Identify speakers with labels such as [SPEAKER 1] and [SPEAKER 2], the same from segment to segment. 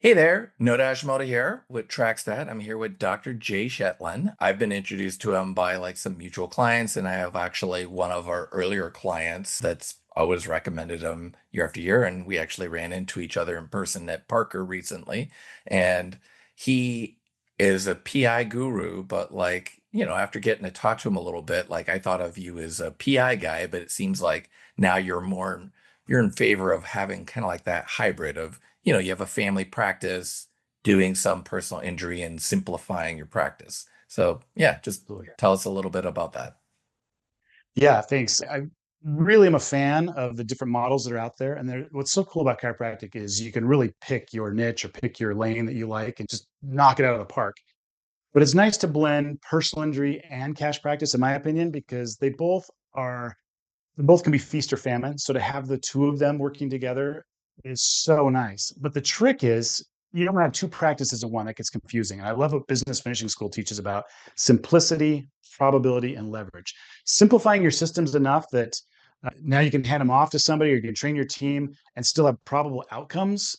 [SPEAKER 1] Hey there, Noda Hashimoto here with Trackstat. I'm here with Dr. Jay Shetlin. I've been introduced to him by like some mutual clients, and I have actually one of our earlier clients that's always recommended him year after year. And we actually ran into each other in person at Parker recently. And he is a PI guru, but after getting to talk to him a little bit, like I thought of you as a PI guy, but it seems like now you're in favor of having kind of like that hybrid of you have a family practice doing some personal injury and simplifying your practice. So, yeah, just
[SPEAKER 2] Absolutely.
[SPEAKER 1] tell us a little bit about that.
[SPEAKER 2] Yeah, thanks. I really am a fan of the different models that are out there. And what's so cool about chiropractic is you can really pick your niche or pick your lane that you like and just knock it out of the park. But it's nice to blend personal injury and cash practice, in my opinion, because they both can be feast or famine. So to have the two of them working together is so nice. But the trick is you don't have two practices in one. That gets confusing. And I love what business finishing school teaches about simplicity, probability, and leverage. Simplifying your systems enough that now you can hand them off to somebody or you can train your team and still have probable outcomes.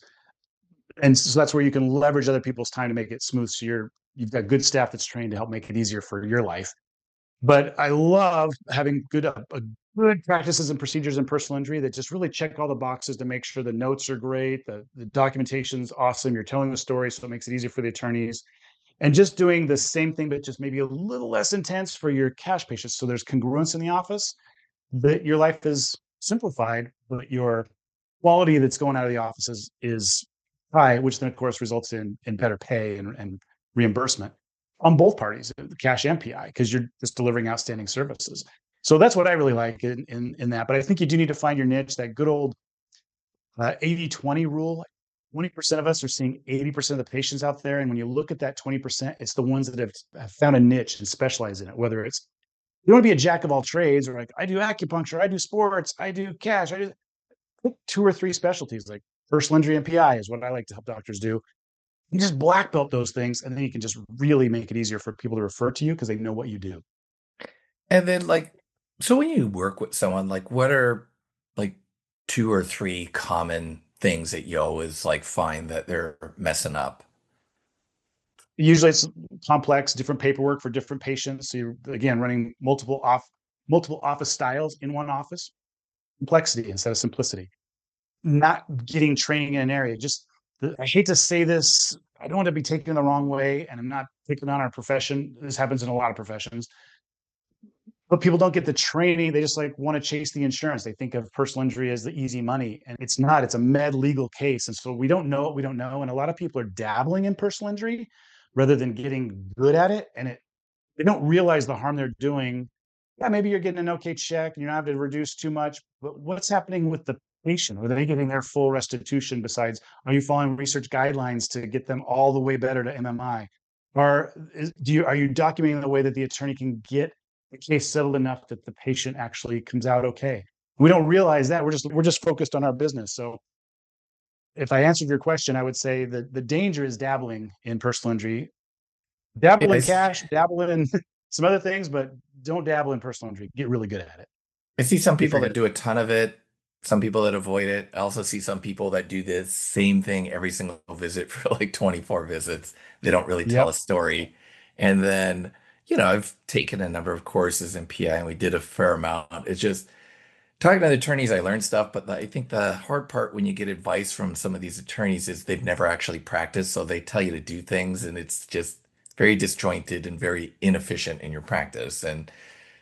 [SPEAKER 2] And so that's where you can leverage other people's time to make it smooth. So you've got good staff that's trained to help make it easier for your life. But I love having good practices and procedures in personal injury that just really check all the boxes to make sure the notes are great, the documentation's awesome, you're telling the story, so it makes it easier for the attorneys. And just doing the same thing, but just maybe a little less intense for your cash patients. So there's congruence in the office, that your life is simplified, but your quality that's going out of the office is high, which then of course results in better pay and reimbursement on both parties, cash and PI, because you're just delivering outstanding services. So that's what I really like in that. But I think you do need to find your niche, that good old 80-20 rule. 20% of us are seeing 80% of the patients out there. And when you look at that 20%, it's the ones that have found a niche and specialize in it, whether it's you want to be a jack of all trades or like I do acupuncture, I do sports, I do cash, I do two or three specialties like personal injury and PI is what I like to help doctors do. You just black belt those things, and then you can just really make it easier for people to refer to you because they know what you do.
[SPEAKER 1] And then, so when you work with someone, like, what are like two or three common things that you always like find that they're messing up?
[SPEAKER 2] Usually, it's complex, different paperwork for different patients. So you're again running multiple office styles in one office. Complexity instead of simplicity. Not getting training in an area. I hate to say this. I don't want to be taken the wrong way, and I'm not taking on our profession. This happens in a lot of professions, but people don't get the training. They just like want to chase the insurance. They think of personal injury as the easy money, and it's not. It's a med legal case, and so we don't know what we don't know. And a lot of people are dabbling in personal injury rather than getting good at it, and they don't realize the harm they're doing. Yeah, maybe you're getting an okay check and you don't have to reduce too much, but what's happening with the patient? Are they getting their full restitution? Besides, are you following research guidelines to get them all the way better to MMI? Are you documenting the way that the attorney can get the case settled enough that the patient actually comes out okay? We don't realize that. We're just focused on our business. So if I answered your question, I would say that the danger is dabbling in personal injury.
[SPEAKER 1] Yeah,
[SPEAKER 2] Dabble in cash, dabble in some other things, but don't dabble in personal injury. Get really good at it.
[SPEAKER 1] I see some
[SPEAKER 2] If
[SPEAKER 1] people
[SPEAKER 2] you're
[SPEAKER 1] that
[SPEAKER 2] gonna,
[SPEAKER 1] do a ton of it, some people that avoid it. I also see some people that do the same thing every single visit for like 24 visits. They don't really tell a
[SPEAKER 2] yep,
[SPEAKER 1] story. And then, I've taken a number of courses in PI and we did a fair amount. It's just talking to the attorneys, I learned stuff, but I think the hard part when you get advice from some of these attorneys is they've never actually practiced. So they tell you to do things and it's just very disjointed and very inefficient in your practice. And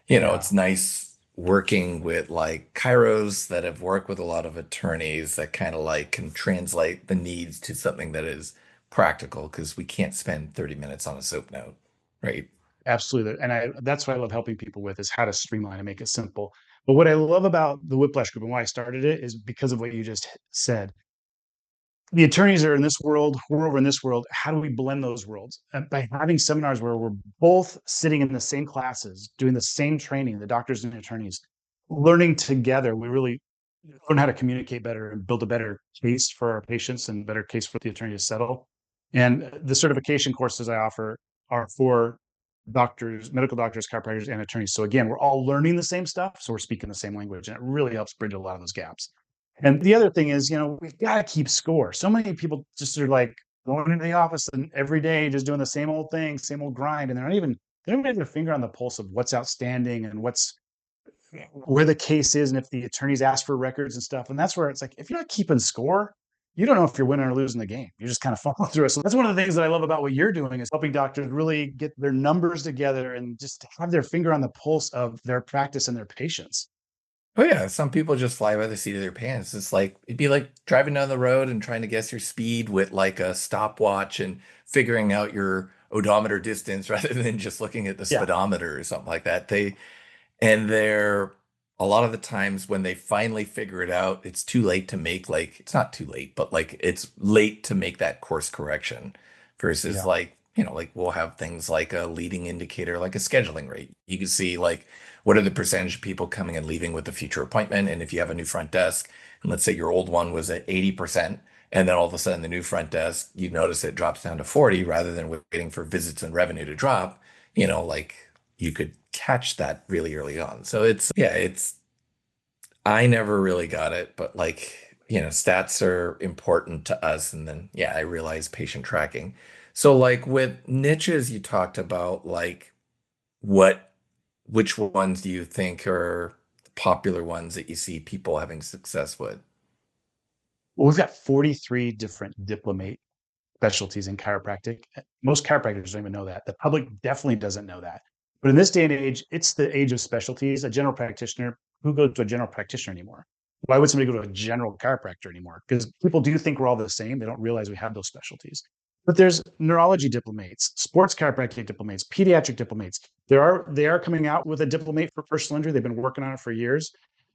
[SPEAKER 2] yeah,
[SPEAKER 1] it's nice working with like chiros that have worked with a lot of attorneys that kind of like can translate the needs to something that is practical because we can't spend 30 minutes on a soap note, right?
[SPEAKER 2] absolutely. And that's what I love helping people with is how to streamline and make it simple. But what I love about the Whiplash Group and why I started it is because of what you just said. The attorneys are in this world, we're over in this world. How do we blend those worlds? And by having seminars where we're both sitting in the same classes, doing the same training, the doctors and attorneys, learning together, we really learn how to communicate better and build a better case for our patients and better case for the attorney to settle. And the certification courses I offer are for doctors, medical doctors, chiropractors, and attorneys. So again, we're all learning the same stuff, so we're speaking the same language, and it really helps bridge a lot of those gaps. And the other thing is, we've got to keep score. So many people just are like, going into the office and every day just doing the same old thing, same old grind, and they don't even have their finger on the pulse of what's outstanding and where the case is and if the attorneys ask for records and stuff. And that's where it's like, if you're not keeping score, you don't know if you're winning or losing the game. You're just kind of following through it. So that's one of the things that I love about what you're doing, is helping doctors really get their numbers together and just have their finger on the pulse of their practice and their patients.
[SPEAKER 1] Oh yeah, some people just fly by the seat of their pants. It's like it'd be like driving down the road and trying to guess your speed with like a stopwatch and figuring out your odometer distance rather than just looking at the
[SPEAKER 2] Yeah.
[SPEAKER 1] speedometer or something like that. They're a lot of the times when they finally figure it out, it's too late to make like it's not too late, but like it's late to make that course correction versus
[SPEAKER 2] Yeah.
[SPEAKER 1] like, like we'll have things like a leading indicator, like a scheduling rate. You can see like what are the percentage of people coming and leaving with a future appointment. And if you have a new front desk, and let's say your old one was at 80%, and then all of a sudden the new front desk, you notice it drops down to 40 rather than waiting for visits and revenue to drop, like you could catch that really early on. So yeah, I never really got it, but like, stats are important to us. And then, yeah, I realize patient tracking. So like with niches, you talked about like what, which ones do you think are popular ones that you see people having success with?
[SPEAKER 2] Well, we've got 43 different diplomate specialties in chiropractic. Most chiropractors don't even know that. The public definitely doesn't know that. But in this day and age, it's the age of specialties. A general practitioner, who goes to a general practitioner anymore? Why would somebody go to a general chiropractor anymore? Because people do think we're all the same. They don't realize we have those specialties. But there's neurology diplomates, sports chiropractic diplomates, pediatric diplomates. They are coming out with a diplomate for personal injury. They've been working on it for years,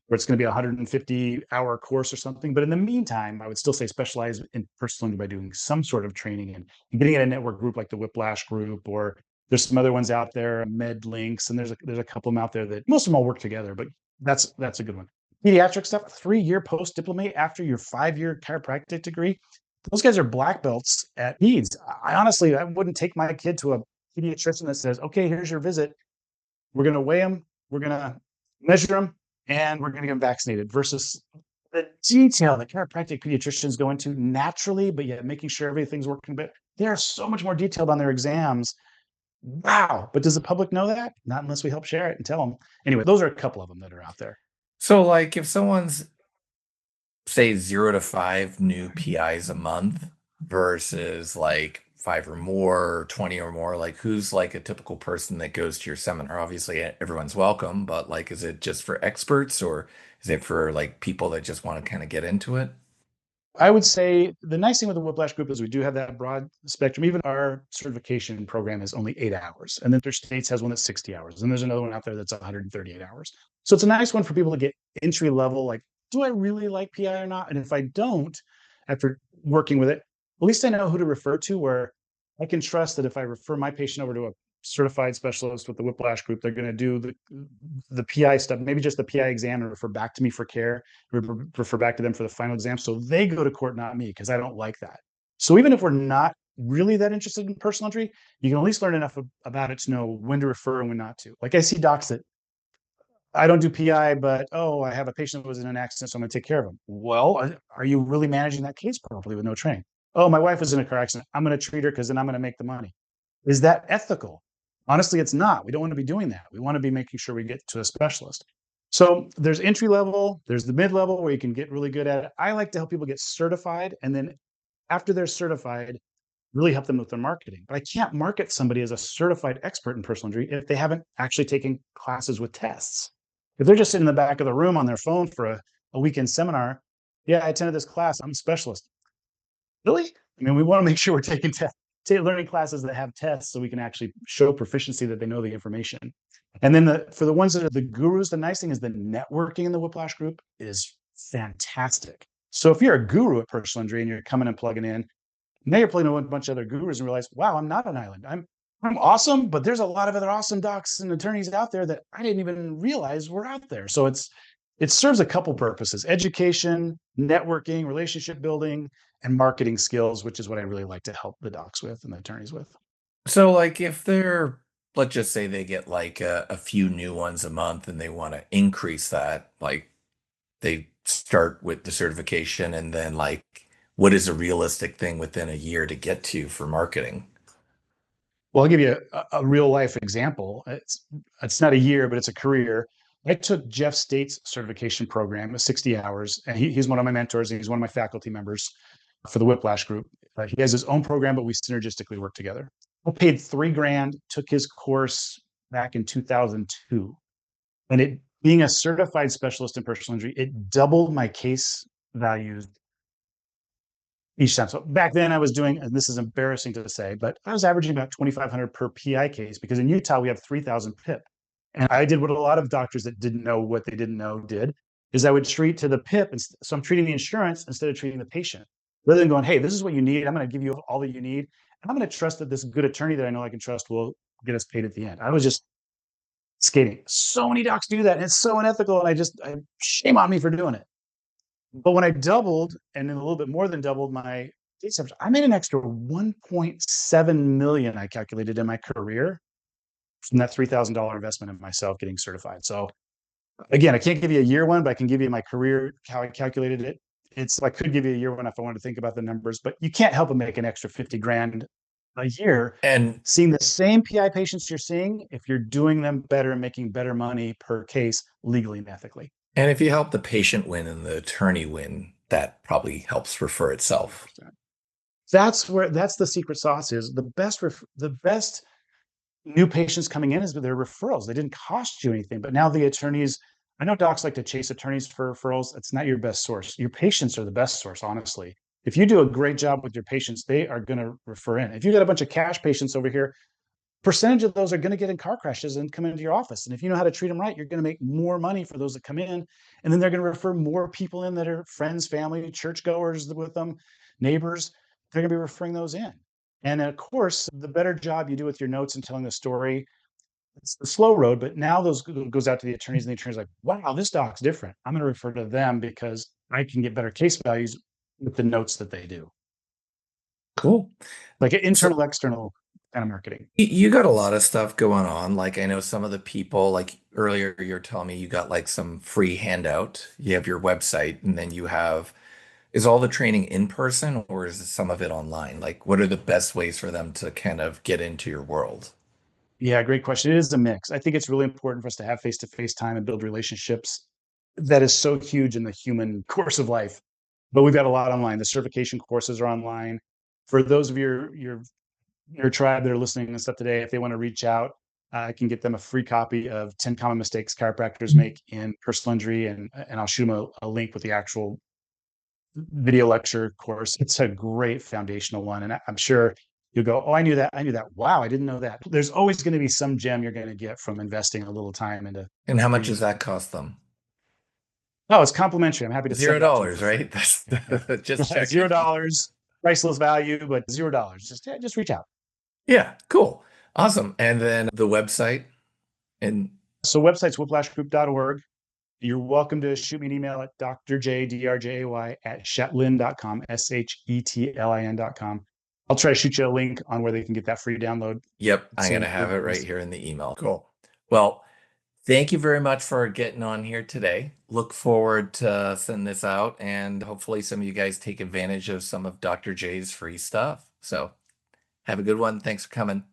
[SPEAKER 2] where it's going to be a 150-hour course or something. But in the meantime, I would still say specialize in personal injury by doing some sort of training and getting in a network group like the Whiplash Group, or there's some other ones out there, Med Links, and there's a couple of them out there that most of them all work together. But that's a good one. Pediatric stuff, 3-year post diplomate after your 5-year chiropractic degree. Those guys are black belts at peds. I honestly, I wouldn't take my kid to a pediatrician that says, okay, here's your visit. We're going to weigh them. We're going to measure them, and we're going to get them vaccinated, versus the detail that chiropractic pediatricians go into naturally, but yet making sure everything's working. But they are so much more detailed on their exams. Wow. But does the public know that? Not unless we help share it and tell them. Anyway, those are a couple of them that are out there.
[SPEAKER 1] So like if someone's say 0 to 5 new PIs a month versus like five or more, 20 or more, like who's like a typical person that goes to your seminar? Obviously, everyone's welcome, but like, is it just for experts or is it for like people that just want to kind of get into it?
[SPEAKER 2] I would say the nice thing with the Whiplash Group is we do have that broad spectrum. Even our certification program is only 8 hours, and then their states has one that's 60 hours, and there's another one out there that's 138 hours. So it's a nice one for people to get entry level. Like, do I really like PI or not? And if I don't, after working with it, at least I know who to refer to. Where I can trust that if I refer my patient over to a certified specialist with the Whiplash Group, they're going to do the PI stuff, maybe just the PI exam, and refer back to me for care, refer back to them for the final exam. So they go to court, not me, because I don't like that. So even if we're not really that interested in personal injury, you can at least learn enough about it to know when to refer and when not to. Like, I see docs that I don't do PI, but oh, I have a patient that was in an accident, so I'm going to take care of him. Well, are you really managing that case properly with no training? Oh, my wife was in a car accident. I'm going to treat her because then I'm going to make the money. Is that ethical? Honestly, it's not. We don't want to be doing that. We want to be making sure we get to a specialist. So there's entry level, there's the mid level where you can get really good at it. I like to help people get certified. And then after they're certified, really help them with their marketing. But I can't market somebody as a certified expert in personal injury if they haven't actually taken classes with tests. If they're just sitting in the back of the room on their phone for a weekend seminar, yeah, I attended this class, I'm a specialist. Really? I mean, we want to make sure we're taking learning classes that have tests so we can actually show proficiency, that they know the information. And then for the ones that are the gurus, the nice thing is the networking in the Whiplash Group is fantastic. So if you're a guru at personal injury and you're coming and plugging in, now you're playing with a bunch of other gurus and realize, wow, I'm not an island. I'm awesome, but there's a lot of other awesome docs and attorneys out there that I didn't even realize were out there. So it serves a couple purposes: education, networking, relationship building, and marketing skills, which is what I really like to help the docs with and the attorneys with.
[SPEAKER 1] So like if they're, let's just say they get like a few new ones a month and they want to increase that, like they start with the certification and then like what is a realistic thing within a year to get to for marketing?
[SPEAKER 2] Well, I'll give you a real life example. It's not a year, but it's a career. I took Jeff State's certification program, 60 hours, and he's one of my mentors. He's one of my faculty members for the Whiplash Group. He has his own program, but we synergistically work together. I paid 3 grand, took his course back in 2002, and it being a certified specialist in personal injury, it doubled my case values each time. So back then I was doing, and this is embarrassing to say, but I was averaging about 2,500 per PI case because in Utah we have 3,000 PIP. And I did what a lot of doctors that didn't know what they didn't know did, is I would treat to the PIP. And so I'm treating the insurance instead of treating the patient. Rather than going, hey, this is what you need. I'm going to give you all that you need. And I'm going to trust that this good attorney that I know I can trust will get us paid at the end. I was just skating. So many docs do that. And it's so unethical. And shame on me for doing it. But when I doubled and then a little bit more than doubled my case average, I made an extra 1.7 million I calculated in my career from that $3,000 investment in myself getting certified. So again, I can't give you a year one, but I can give you my career, how I calculated it. I could give you a year one if I wanted to think about the numbers, but you can't help but make an extra 50 grand a year
[SPEAKER 1] And
[SPEAKER 2] seeing the same PI patients you're seeing if you're doing them better and making better money per case legally and ethically.
[SPEAKER 1] and if you help the patient win and the attorney win, that probably helps refer itself.
[SPEAKER 2] 100%. That's the secret sauce is the best new patients coming in is with their referrals. They didn't cost you anything, but now the attorneys, I know docs like to chase attorneys for referrals. It's not your best source. Your patients are the best source, honestly. If you do a great job with your patients, they are going to refer in. If you got a bunch of cash patients over here, percentage of those are going to get in car crashes and come into your office. And if you know how to treat them right, you're going to make more money for those that come in. And then they're going to refer more people in that are friends, family, churchgoers with them, neighbors. They're going to be referring those in. And of course, the better job you do with your notes and telling the story, it's the slow road. But now those goes out to the attorneys, and the attorneys are like, wow, this doc's different. I'm going to refer to them because I can get better case values with the notes that they do.
[SPEAKER 1] Cool.
[SPEAKER 2] Like
[SPEAKER 1] So
[SPEAKER 2] internal, external kind of marketing.
[SPEAKER 1] you got a lot of stuff going on. Like I know some of the people, like earlier you're telling me you got like some free handout. You have your website and then you have, is all the training in person or is some of it online? Like what are the best ways for them to kind of get into your world?
[SPEAKER 2] Yeah, great question. It is a mix. I think it's really important for us to have face-to-face time and build relationships. That is so huge in the human course of life. But we've got a lot online. The certification courses are online. For those of your tribe that are listening and stuff today, if they want to reach out, I can get them a free copy of 10 Common Mistakes Chiropractors Make in Personal Injury, and I'll shoot them a link with the actual video lecture course. It's a great foundational one. And I'm sure you'll go, oh, I knew that. I knew that. Wow, I didn't know that. There's always going to be some gem you're going to get from investing a little time into
[SPEAKER 1] And how much
[SPEAKER 2] reading
[SPEAKER 1] does
[SPEAKER 2] some.
[SPEAKER 1] that cost them?
[SPEAKER 2] Oh, it's complimentary. I'm happy to
[SPEAKER 1] Zero
[SPEAKER 2] send that to you for
[SPEAKER 1] dollars,
[SPEAKER 2] free.
[SPEAKER 1] right? That's
[SPEAKER 2] Yeah.
[SPEAKER 1] just
[SPEAKER 2] zero
[SPEAKER 1] checking.
[SPEAKER 2] dollars, priceless value, but $0. Just reach out.
[SPEAKER 1] Yeah, cool. Awesome. And then the website and
[SPEAKER 2] So website's whiplashgroup.org. You're welcome to shoot me an email at drjay at shetlin.com, shetlin.com. I'll try to shoot you a link on where they can get that free download.
[SPEAKER 1] yep, I'm
[SPEAKER 2] Same
[SPEAKER 1] gonna have it right
[SPEAKER 2] things.
[SPEAKER 1] here in the email. Cool. Well, thank you very much for getting on here today. Look forward to sending this out and hopefully some of you guys take advantage of some of Dr. J's free stuff. So have a good one. Thanks for coming.